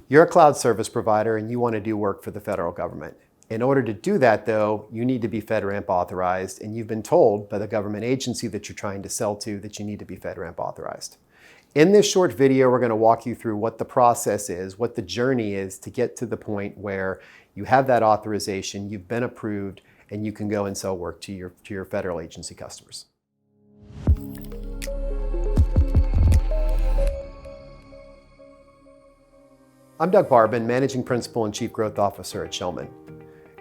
You're a cloud service provider and you want to do work for the federal government. In order to do that, though, you need to be FedRAMP authorized, and you've been told by the government agency that you're trying to sell to that you need to be FedRAMP authorized. In this short video, we're going to walk you through what the process is, what the journey is to get to the point where you have that authorization, you've been approved, and you can go and sell work to your federal agency customers. I'm Doug Barbin, Managing Principal and Chief Growth Officer at Shellman.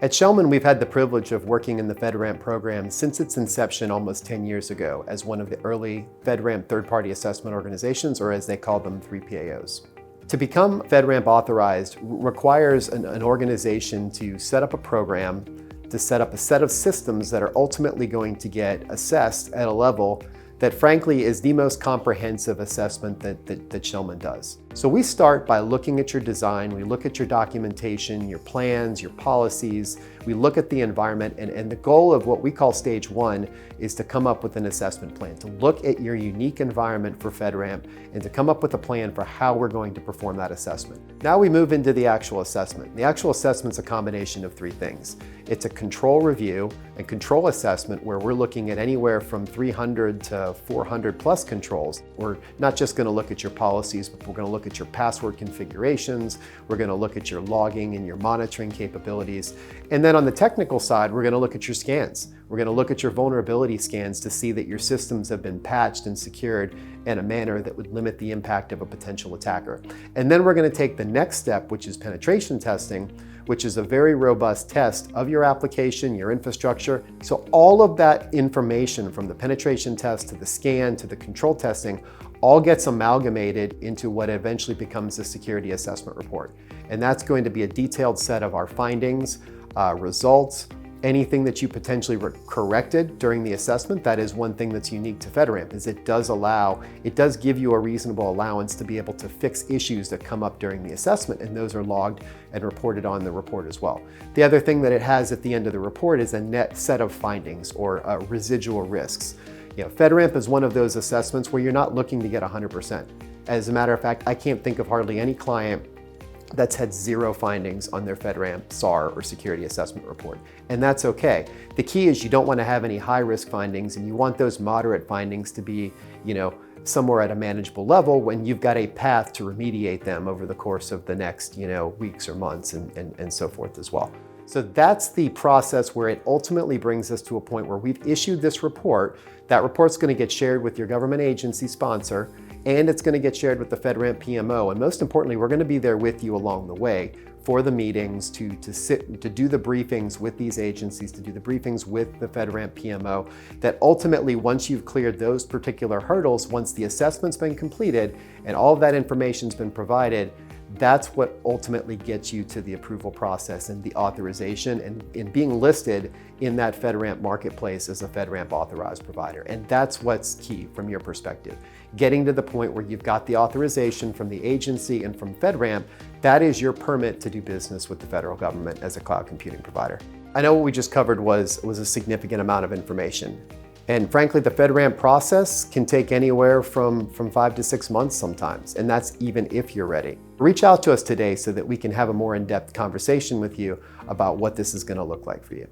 At Shellman, we've had the privilege of working in the FedRAMP program since its inception almost 10 years ago as one of the early FedRAMP third-party assessment organizations, or as they call them, 3PAOs. To become FedRAMP authorized requires an organization to set up a program, to set up a set of systems that are ultimately going to get assessed at a level that frankly is the most comprehensive assessment that Shellman does. So we start by looking at your design, we look at your documentation, your plans, your policies, we look at the environment, and the goal of what we call stage one is to come up with an assessment plan, to look at your unique environment for FedRAMP and to come up with a plan for how we're going to perform that assessment. Now we move into the actual assessment. The actual assessment's a combination of three things. It's a control review and control assessment where we're looking at anywhere from 300 to 400 plus controls. We're not just going to look at your policies, but we're going to look at your password configurations, we're going to look at your logging and your monitoring capabilities. And then on the technical side, we're going to look at your scans. We're going to look at your vulnerability scans to see that your systems have been patched and secured in a manner that would limit the impact of a potential attacker. And then we're going to take the next step, which is penetration testing, which is a very robust test of your application, your infrastructure. So all of that information from the penetration test to the scan to the control testing all gets amalgamated into what eventually becomes a security assessment report. And that's going to be a detailed set of our findings, results, anything that you potentially corrected during the assessment. That is one thing that's unique to FedRAMP, is it does give you a reasonable allowance to be able to fix issues that come up during the assessment, and those are logged and reported on the report as well. The other thing that it has at the end of the report is a net set of findings or residual risks. FedRAMP is one of those assessments where you're not looking to get 100%. As a matter of fact, I can't think of hardly any client that's had zero findings on their FedRAMP SAR or security assessment report. And that's okay. The key is you don't want to have any high risk findings, and you want those moderate findings to be, somewhere at a manageable level when you've got a path to remediate them over the course of the next, weeks or months and so forth as well. So that's the process where it ultimately brings us to a point where we've issued this report. That report's going to get shared with your government agency sponsor, and it's going to get shared with the FedRAMP PMO. And most importantly, we're going to be there with you along the way for the meetings, to do the briefings with these agencies, to do the briefings with the FedRAMP PMO, that ultimately, once you've cleared those particular hurdles, once the assessment's been completed and all of that information's been provided, that's what ultimately gets you to the approval process and the authorization and in being listed in that FedRAMP marketplace as a FedRAMP authorized provider. And that's what's key from your perspective. Getting to the point where you've got the authorization from the agency and from FedRAMP, that is your permit to do business with the federal government as a cloud computing provider. I know what we just covered was a significant amount of information. And frankly, the FedRAMP process can take anywhere from 5 to 6 months sometimes, and that's even if you're ready. Reach out to us today so that we can have a more in-depth conversation with you about what this is going to look like for you.